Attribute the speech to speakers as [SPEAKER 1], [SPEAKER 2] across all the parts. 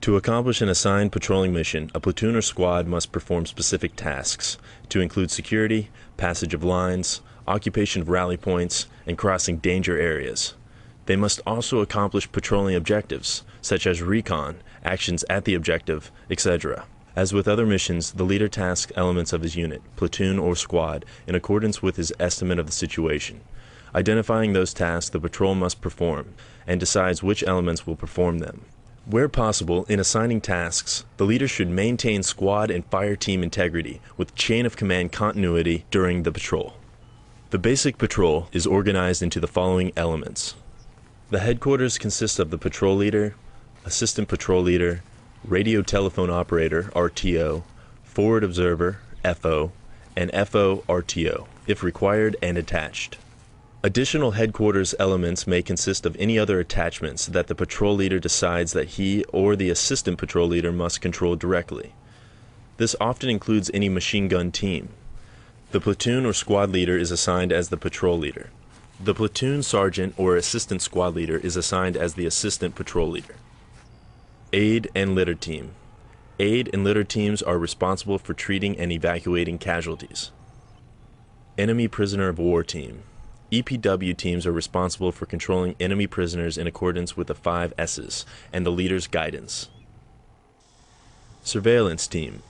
[SPEAKER 1] To accomplish an assigned patrolling mission, a platoon or squad must perform specific tasks, to include security, passage of lines, occupation of rally points, and crossing danger areas. They must also accomplish patrolling objectives, such as recon, actions at the objective, etc. As with other missions, the leader tasks elements of his unit, platoon, or squad in accordance with his estimate of the situation. Identifying those tasks the patrol must perform, and decides which elements will perform them. Where possible, in assigning tasks, the leader should maintain squad and fire team integrity with chain of command continuity during the patrol. The basic patrol is organized into the following elements. The headquarters consists of the patrol leader, assistant patrol leader, radio telephone operator (RTO), forward observer (FO), and FO RTO, if required and attached. Additional headquarters elements may consist of any other attachments that the patrol leader decides that he or the assistant patrol leader must control directly. This often includes any machine gun team. The platoon or squad leader is assigned as the patrol leader. The platoon sergeant or assistant squad leader is assigned as the assistant patrol leader. Aid and litter team. Aid and litter teams are responsible for treating and evacuating casualties. Enemy prisoner of war team. EPW teams are responsible for controlling enemy prisoners in accordance with the 5 S's and the leader's guidance. Surveillance team.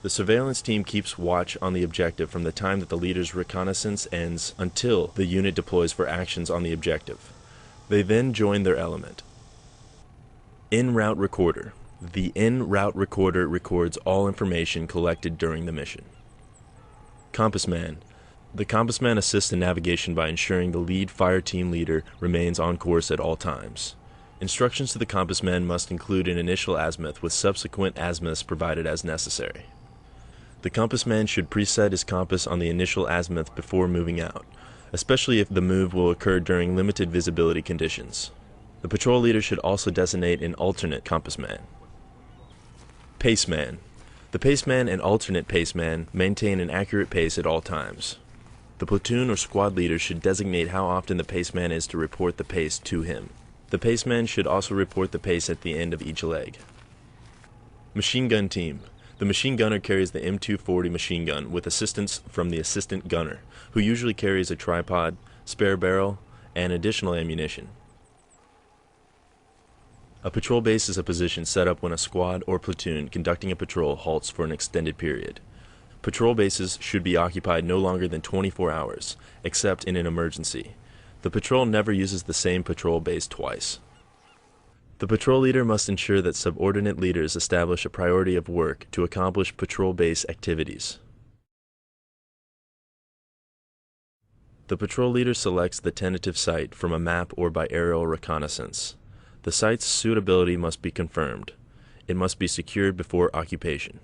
[SPEAKER 1] The surveillance team keeps watch on the objective from the time that the leader's reconnaissance ends until the unit deploys for actions on the objective. They then join their element. En route recorder. The en route recorder records all information collected during the mission. Compass man. The compass man assists in navigation by ensuring the lead fire team leader remains on course at all times. Instructions to the compass man must include an initial azimuth with subsequent azimuths provided as necessary. The compass man should preset his compass on the initial azimuth before moving out, especially if the move will occur during limited visibility conditions. The patrol leader should also designate an alternate compass man. Paceman. The paceman and alternate paceman maintain an accurate pace at all times. The platoon or squad leader should designate how often the paceman is to report the pace to him. The paceman should also report the pace at the end of each leg. Machine gun team. The machine gunner carries the M240 machine gun with assistance from the assistant gunner, who usually carries a tripod, spare barrel, and additional ammunition. A patrol base is a position set up when a squad or platoon conducting a patrol halts for an extended period. Patrol bases should be occupied no longer than 24 hours, except in an emergency. The patrol never uses the same patrol base twice. The patrol leader must ensure that subordinate leaders establish a priority of work to accomplish patrol base activities. The patrol leader selects the tentative site from a map or by aerial reconnaissance. The site's suitability must be confirmed. It must be secured before occupation.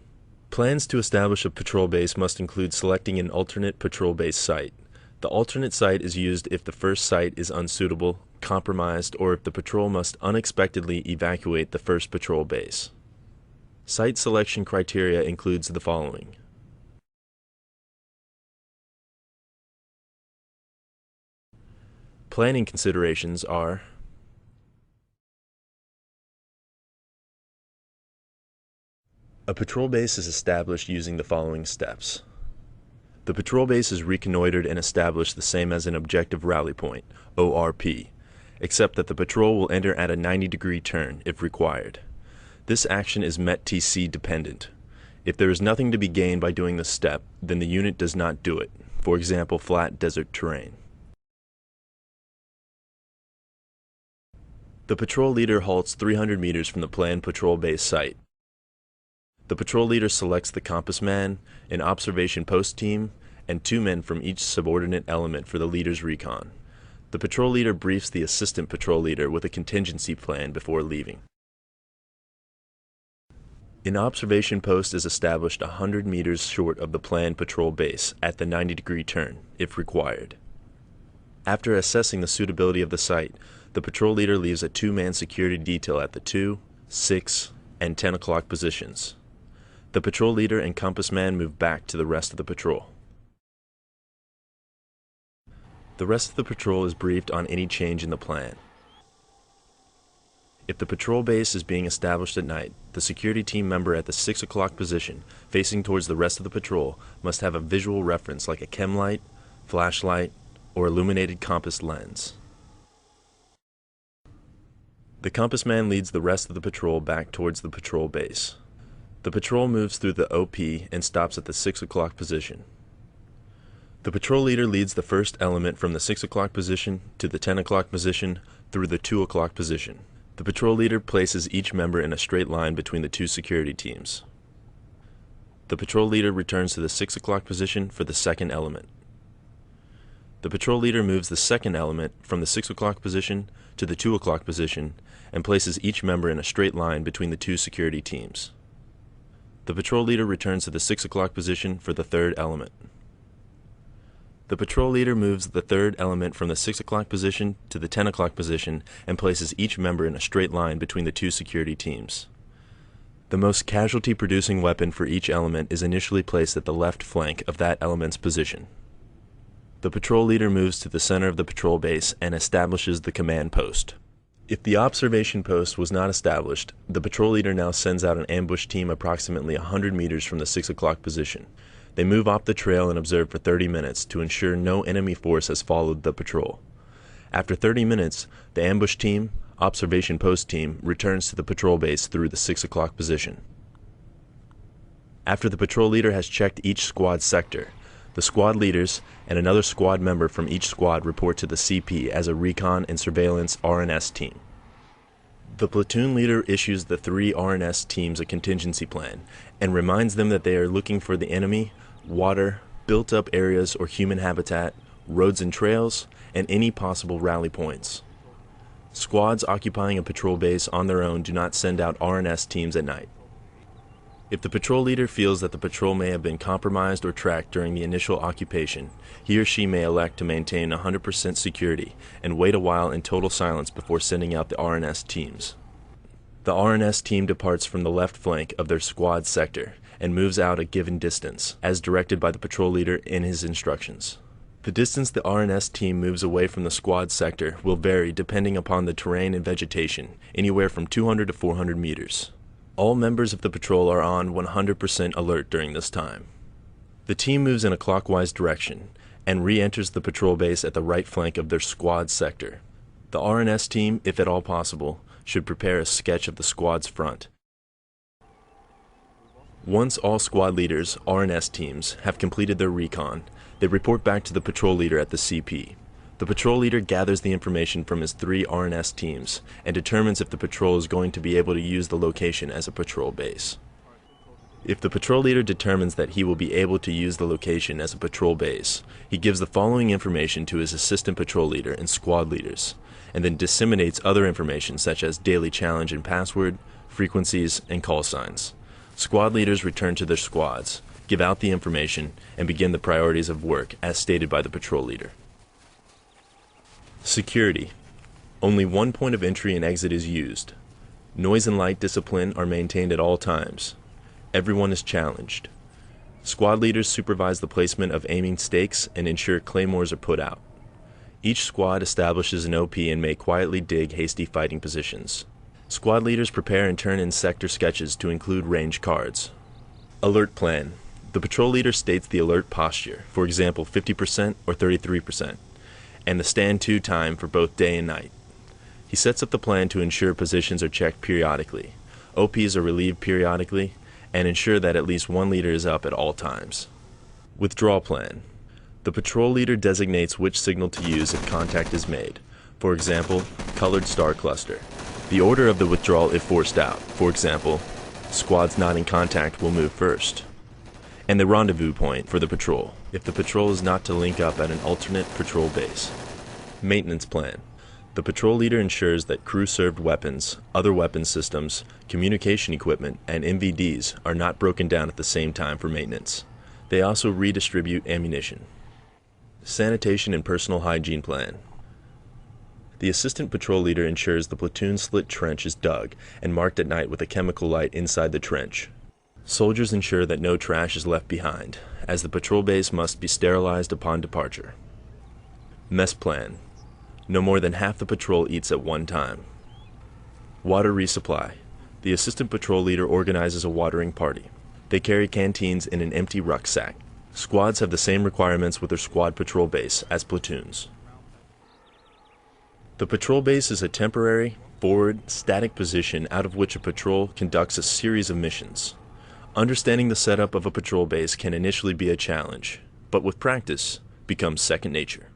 [SPEAKER 1] Plans to establish a patrol base must include selecting an alternate patrol base site. The alternate site is used if the first site is unsuitable, compromised, or if the patrol must unexpectedly evacuate the first patrol base. Site selection criteria includes the following. Planning considerations are: a patrol base is established using the following steps. The patrol base is reconnoitered and established the same as an objective rally point, ORP, except that the patrol will enter at a 90-degree turn if required. This action is MET-TC dependent. If there is nothing to be gained by doing this step, then the unit does not do it, for example, flat desert terrain. The patrol leader halts 300 meters from the planned patrol base site. The patrol leader selects the compass man, an observation post team, and 2 men from each subordinate element for the leader's recon. The patrol leader briefs the assistant patrol leader with a contingency plan before leaving. An observation post is established 100 meters short of the planned patrol base at the 90-degree turn, if required. After assessing the suitability of the site, the patrol leader leaves a 2-man security detail at the 2, 6, and 10 o'clock positions. The patrol leader and compass man move back to the rest of the patrol. The rest of the patrol is briefed on any change in the plan. If the patrol base is being established at night, the security team member at the 6 o'clock position, facing towards the rest of the patrol, must have a visual reference like a chem light, flashlight, or illuminated compass lens. The compass man leads the rest of the patrol back towards the patrol base. The patrol moves through the OP and stops at the 6 o'clock position. The patrol leader leads the first element from the 6 o'clock position to the 10 o'clock position through the 2 o'clock position. The patrol leader places each member in a straight line between the two security teams. The patrol leader returns to the 6 o'clock position for the second element. The patrol leader moves the second element from the 6 o'clock position to the 2 o'clock position and places each member in a straight line between the two security teams. The patrol leader returns to the 6 o'clock position for the third element. The patrol leader moves the third element from the 6 o'clock position to the 10 o'clock position and places each member in a straight line between the two security teams. The most casualty-producing weapon for each element is initially placed at the left flank of that element's position. The patrol leader moves to the center of the patrol base and establishes the command post. If the observation post was not established, the patrol leader now sends out an ambush team approximately 100 meters from the 6 o'clock position. They move off the trail and observe for 30 minutes to ensure no enemy force has followed the patrol. After 30 minutes, the ambush team, observation post team, returns to the patrol base through the 6 o'clock position. After the patrol leader has checked each squad sector, the squad leaders and another squad member from each squad report to the CP as a recon and surveillance RNS team. The platoon leader issues the 3 RNS teams a contingency plan and reminds them that they are looking for the enemy, water, built-up areas or human habitat, roads and trails, and any possible rally points. Squads occupying a patrol base on their own do not send out RNS teams at night. If the patrol leader feels that the patrol may have been compromised or tracked during the initial occupation, he or she may elect to maintain 100% security and wait a while in total silence before sending out the RNS teams. The RNS team departs from the left flank of their squad sector and moves out a given distance, as directed by the patrol leader in his instructions. The distance the RNS team moves away from the squad sector will vary depending upon the terrain and vegetation, anywhere from 200 to 400 meters. All members of the patrol are on 100% alert during this time. The team moves in a clockwise direction and re-enters the patrol base at the right flank of their squad sector. The RNS team, if at all possible, should prepare a sketch of the squad's front. Once all squad leaders, RNS teams, have completed their recon, they report back to the patrol leader at the CP. The patrol leader gathers the information from his 3 RNS teams and determines if the patrol is going to be able to use the location as a patrol base. If the patrol leader determines that he will be able to use the location as a patrol base, he gives the following information to his assistant patrol leader and squad leaders, and then disseminates other information such as daily challenge and password, frequencies, and call signs. Squad leaders return to their squads, give out the information, and begin the priorities of work as stated by the patrol leader. Security. Only one point of entry and exit is used. Noise and light discipline are maintained at all times. Everyone is challenged. Squad leaders supervise the placement of aiming stakes and ensure claymores are put out. Each squad establishes an OP and may quietly dig hasty fighting positions. Squad leaders prepare and turn in sector sketches to include range cards. Alert plan. The patrol leader states the alert posture, for example 50% or 33%, and the stand to time for both day and night. He sets up the plan to ensure positions are checked periodically, OPs are relieved periodically, and ensure that at least one leader is up at all times. Withdrawal plan. The patrol leader designates which signal to use if contact is made, for example, colored star cluster. The order of the withdrawal if forced out, for example, squads not in contact will move first. And the rendezvous point for the patrol, if the patrol is not to link up at an alternate patrol base. Maintenance plan. The patrol leader ensures that crew-served weapons, other weapon systems, communication equipment, and MVDs are not broken down at the same time for maintenance. They also redistribute ammunition. Sanitation and personal hygiene plan. The assistant patrol leader ensures the platoon slit trench is dug and marked at night with a chemical light inside the trench. Soldiers ensure that no trash is left behind, as the patrol base must be sterilized upon departure. Mess plan. No more than half the patrol eats at one time. Water resupply. The assistant patrol leader organizes a watering party. They carry canteens in an empty rucksack. Squads have the same requirements with their squad patrol base as platoons. The patrol base is a temporary, forward, static position out of which a patrol conducts a series of missions. Understanding the setup of a patrol base can initially be a challenge, but with practice, becomes second nature.